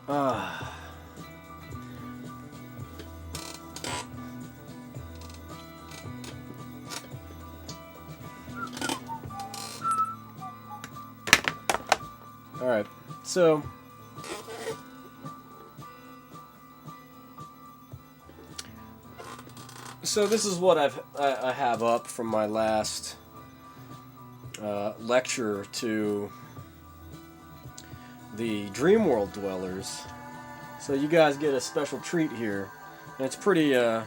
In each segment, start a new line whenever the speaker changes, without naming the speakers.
Ah. Alright, so this is what I have up from my last lecture to the Dreamworld dwellers. So you guys get a special treat here. And it's pretty, I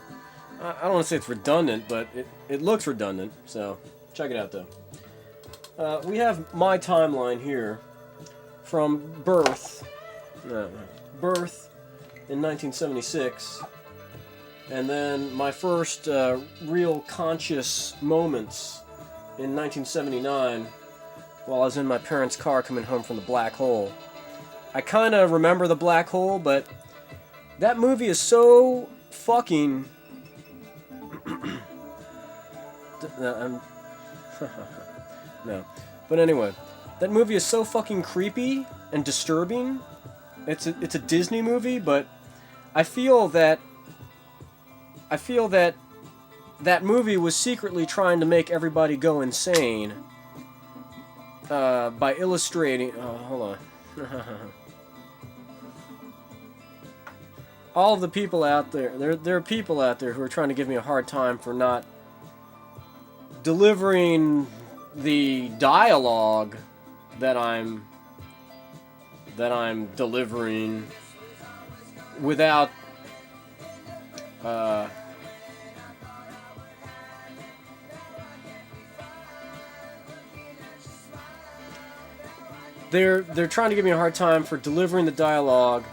don't want to say it's redundant, but it looks redundant, so check it out though. We have my timeline here from birth in 1976, and then my first real conscious moments in 1979 while I was in my parents' car coming home from the black hole. I kind of remember the black hole, but that movie is so fucking... No. But anyway, that movie is so fucking creepy and disturbing. It's a Disney movie, but I feel that that movie was secretly trying to make everybody go insane by illustrating... Oh, hold on. All of the people out there, there are people out there who are trying to give me a hard time for not delivering the dialogue that I'm delivering without they're trying to give me a hard time for delivering the dialogue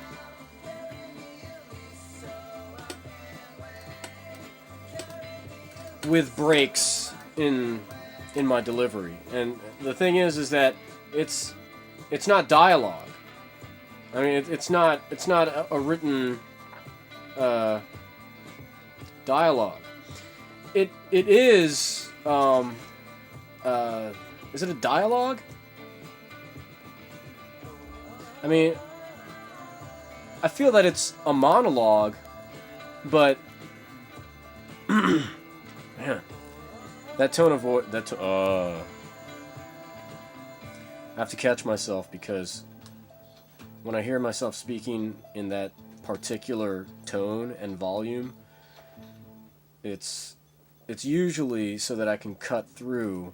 with breaks in my delivery. And the thing is that it's not dialogue. I mean, it's not a written dialogue. It is is it a dialogue? I mean, I feel that it's a monologue, but man, that tone of voice, I have to catch myself, because when I hear myself speaking in that particular tone and volume, it's usually so that I can cut through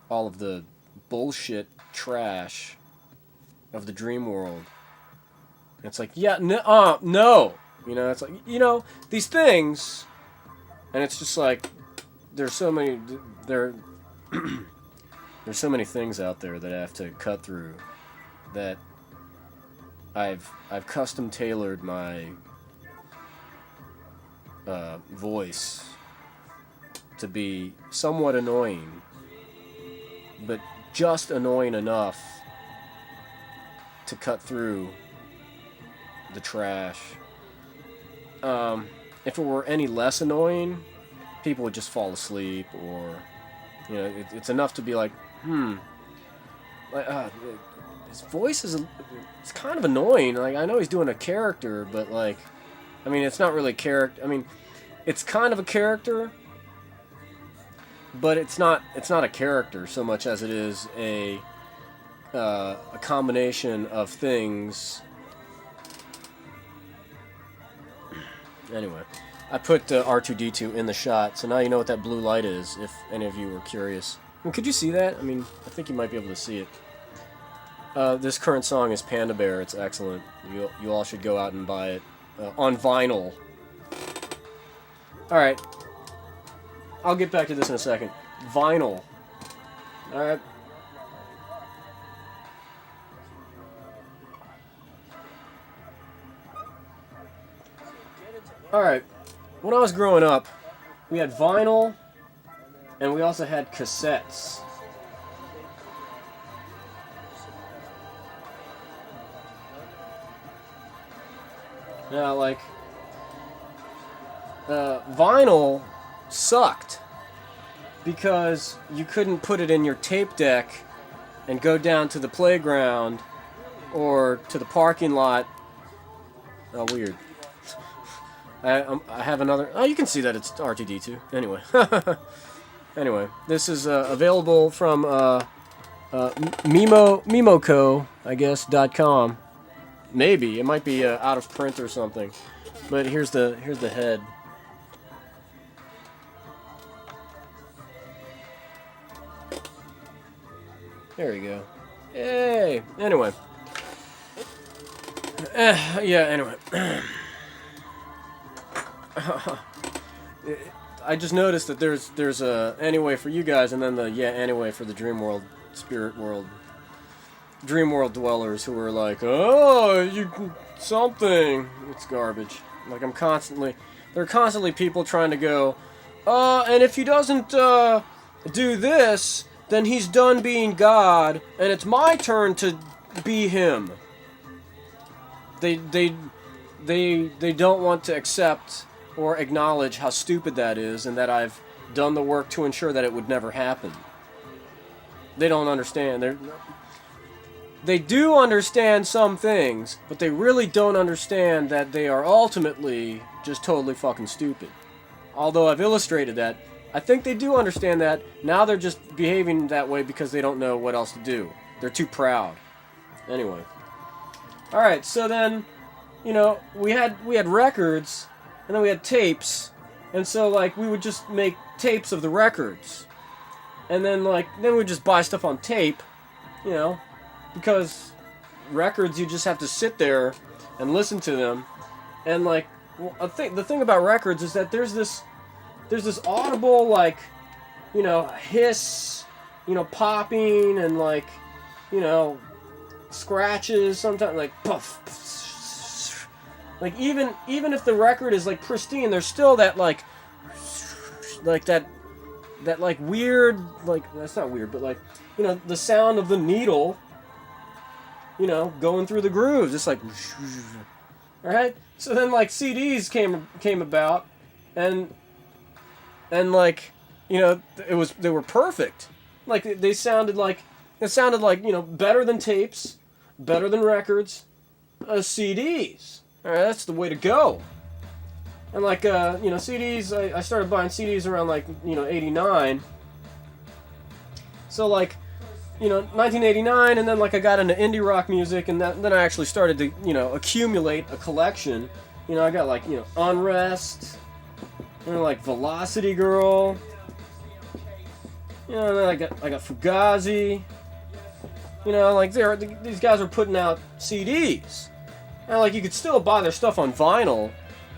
all of the bullshit trash of the dream world. It's like, yeah, no, you know, it's like, you know, these things, and it's just like, there's so many things out there that I have to cut through, that I've custom tailored my voice to be somewhat annoying, but just annoying enough to cut through the trash. If it were any less annoying, people would just fall asleep, or, you know, it's enough to be like, like, his voice it's kind of annoying. Like, I know he's doing a character, but, like, I mean, it's not really character. I mean, it's kind of a character, but it's not a character so much as it is a combination of things. Anyway, I put R2-D2 in the shot, so now you know what that blue light is, if any of you were curious. And could you see that? I mean, I think you might be able to see it. This current song is Panda Bear. It's excellent. You all should go out and buy it on vinyl. Alright. I'll get back to this in a second. Vinyl. Alright. Alright. When I was growing up, we had vinyl, and we also had cassettes. Now, like, vinyl sucked because you couldn't put it in your tape deck and go down to the playground or to the parking lot. Oh, weird. I have another. Oh, you can see that it's RTD2. Anyway. Anyway, this is available from Mimoco, I guess, .com. Maybe it might be out of print or something. But here's the head. There you go. Hey. Anyway. Yeah. Anyway. I just noticed that there's a anyway for you guys, and then the anyway for the dream world, spirit world, dream world dwellers who are like, oh, you something. It's garbage. Like there are constantly people trying to go, and if he doesn't do this, then he's done being God, and it's my turn to be him. They don't want to accept or acknowledge how stupid that is, and that I've done the work to ensure that it would never happen. They don't understand. They do understand some things, but they really don't understand that they are ultimately just totally fucking stupid. Although I've illustrated that, I think they do understand that. Now they're just behaving that way because they don't know what else to do. They're too proud. Anyway. Alright, so then, you know, we had records, and then we had tapes, and so, like, we would just make tapes of the records. And then, like, then we'd just buy stuff on tape, you know, because records, you just have to sit there and listen to them. And, like, the thing about records is that there's this audible, like, you know, hiss, you know, popping, and, like, you know, scratches, sometimes, like, puff, like, even if the record is, like, pristine, there's still that, like that, like, weird, like, that's not weird, but, like, you know, the sound of the needle, you know, going through the grooves, just like, alright? So then, like, CDs came about, and, like, you know, they were perfect. Like, it sounded like, you know, better than tapes, better than records, CDs. Alright, that's the way to go. And, like, you know, CDs, I started buying CDs around, like, you know, 89. So, like, you know, 1989, and then, like, I got into indie rock music, and then I actually started to, you know, accumulate a collection. You know, I got, like, you know, Unrest, you know, like, Velocity Girl, you know, and then I got Fugazi. You know, like, these guys are putting out CDs. And, like, you could still buy their stuff on vinyl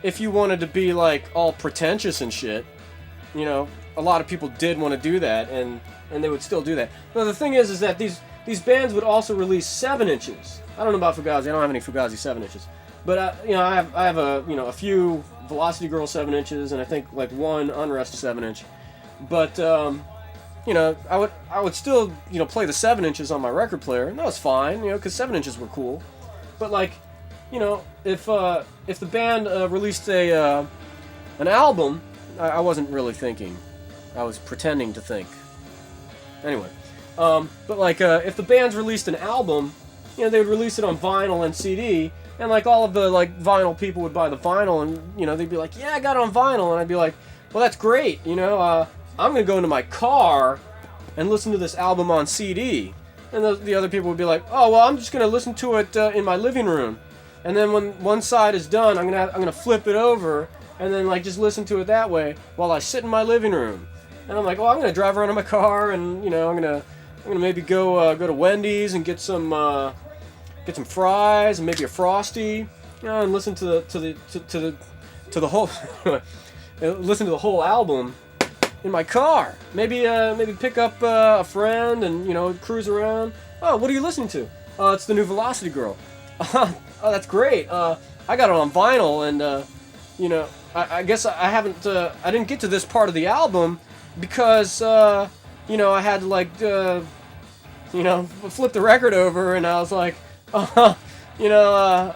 if you wanted to be, like, all pretentious and shit. You know, a lot of people did want to do that, and they would still do that. But the thing is that these bands would also release 7-inches. I don't know about Fugazi. I don't have any Fugazi 7-inches. But, you know, I have a few Velocity Girl 7-inches, and I think, like, one Unrest 7-inch. But, you know, I would still, you know, play the 7-inches on my record player, and that was fine, you know, because 7-inches were cool. But, like, you know, if the band released an album, I wasn't really thinking. I was pretending to think. Anyway, but, like, if the band's released an album, you know, they would release it on vinyl and CD, and, like, all of the, like, vinyl people would buy the vinyl, and, you know, they'd be like, yeah, I got it on vinyl, and I'd be like, well, that's great, you know, I'm gonna go into my car and listen to this album on CD. And the other people would be like, oh, well, I'm just gonna listen to it in my living room. And then when one side is done, I'm gonna flip it over and then, like, just listen to it that way while I sit in my living room. And I'm like, well, I'm gonna drive around in my car, and, you know, I'm gonna maybe go to Wendy's and get some fries and maybe a Frosty, you know, and listen to the whole listen to the whole album in my car. Maybe pick up a friend and, you know, cruise around. Oh, what are you listening to? It's the new Velocity Girl. Oh, that's great. I got it on vinyl, and, you know, I guess I didn't get to this part of the album because, you know, I had to, like, you know, flip the record over, and I was like, you know,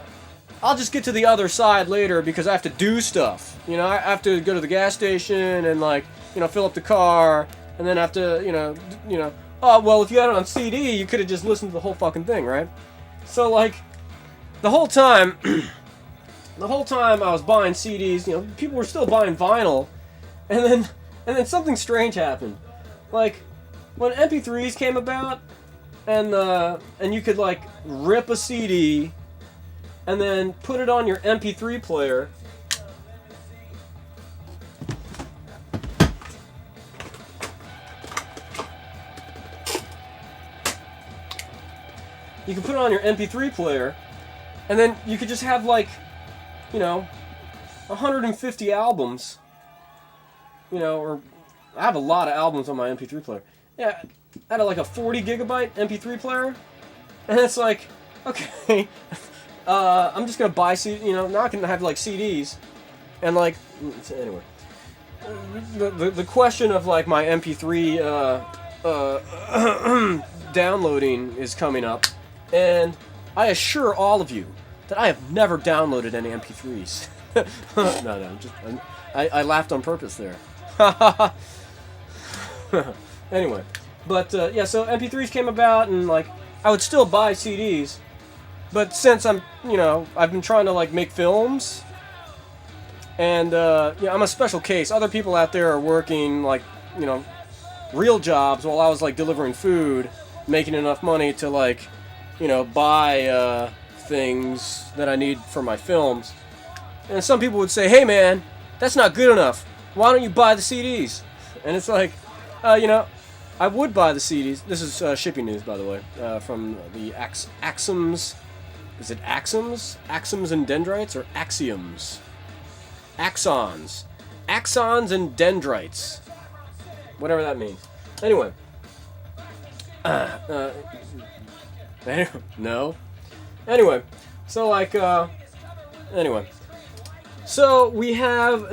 I'll just get to the other side later because I have to do stuff. You know, I have to go to the gas station and, like, you know, fill up the car, and then I have to, you know, oh, well, if you had it on CD, you could have just listened to the whole fucking thing, right? So like, the whole time, I was buying CDs, you know, people were still buying vinyl, and then something strange happened. Like, when MP3s came about, and you could like rip a CD, and then put it on your MP3 player. You could put it on your MP3 player, and then you could just have like, you know, 150 albums. You know, or I have a lot of albums on my MP3 player. Yeah, I had like a 40 gigabyte MP3 player, and it's like, okay, I'm just gonna buy you know, not gonna have like CDs, and like, anyway, the question of like my MP3 downloading is coming up, and I assure all of you that I have never downloaded any MP3s. No, I laughed on purpose there. Anyway, but yeah, so MP3s came about, and like I would still buy CDs, but since I'm, you know, I've been trying to like make films, and yeah, I'm a special case. Other people out there are working like, you know, real jobs, while I was like delivering food, making enough money to like, you know, buy things that I need for my films. And some people would say, "Hey man, that's not good enough. Why don't you buy the CDs?" And it's like, you know, I would buy the CDs. This is shipping news, by the way, from the Axioms. Is it Axioms? Axioms and Dendrites, or Axioms? Axons. Axons and Dendrites. Whatever that means. Anyway. No. Anyway. So, like, anyway. So we have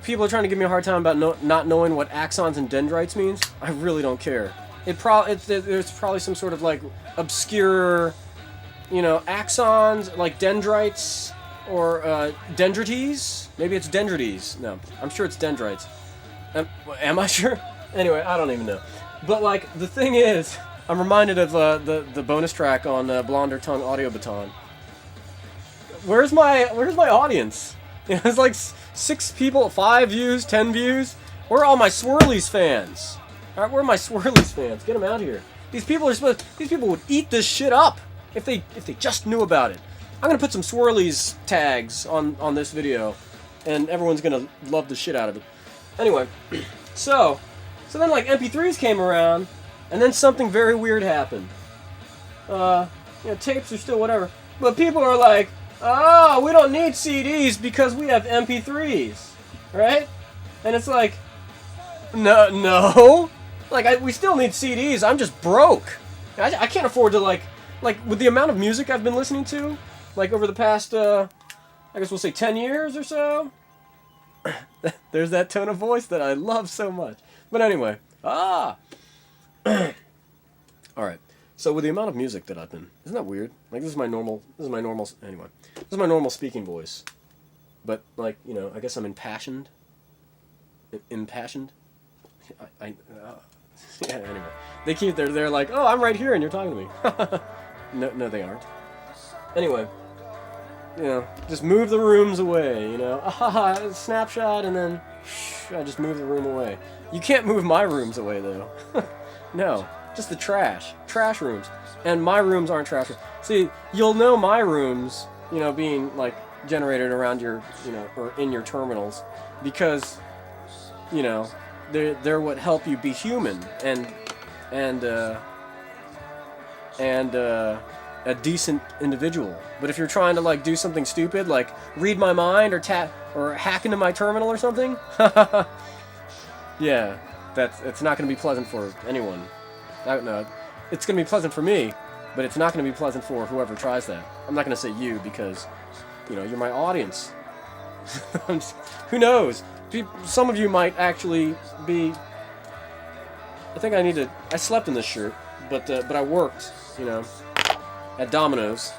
people are trying to give me a hard time about not knowing what axons and dendrites means. I really don't care. There's probably some sort of like obscure, you know, axons like dendrites or dendrites. Maybe it's dendrites. No, I'm sure it's dendrites. Am I sure? Anyway, I don't even know. But like the thing is, I'm reminded of the bonus track on Blonder Tongue Audio Baton. Where's my audience? You know, it's like 6 people, 5 views, 10 views. Where are all my Swirlies fans? All right, where are my Swirlies fans? Get them out here. These people would eat this shit up if they just knew about it. I'm gonna put some Swirlies tags on this video, and everyone's gonna love the shit out of it. Anyway, so then like MP3s came around, and then something very weird happened. You know, tapes are still whatever, but people are like, "Oh, we don't need CDs because we have MP3s," right? And it's like, no, like we still need CDs. I'm just broke. I can't afford to like with the amount of music I've been listening to, like over the past, I guess we'll say 10 years or so. There's that tone of voice that I love so much. But anyway, all right. So with the amount of music that I've been, isn't that weird? Like this is my normal, anyway. This is my normal speaking voice. But like, you know, I guess I'm impassioned. Impassioned? Yeah, anyway. They're like, "Oh, I'm right here and you're talking to me." No, they aren't. Anyway, you know, just move the rooms away, you know. Snapshot, and then I just move the room away. You can't move my rooms away though. No. Just the trash rooms, and my rooms aren't trash rooms. See, you'll know my rooms, you know, being like generated around your, you know, or in your terminals, because, you know, they're what help you be human and a decent individual. But if you're trying to like do something stupid, like read my mind or hack into my terminal or something, yeah, it's not going to be pleasant for anyone. No, it's going to be pleasant for me, but it's not going to be pleasant for whoever tries that. I'm not going to say you because, you know, you're my audience. Who knows? Some of you might actually be... I slept in this shirt, but I worked, you know, at Domino's.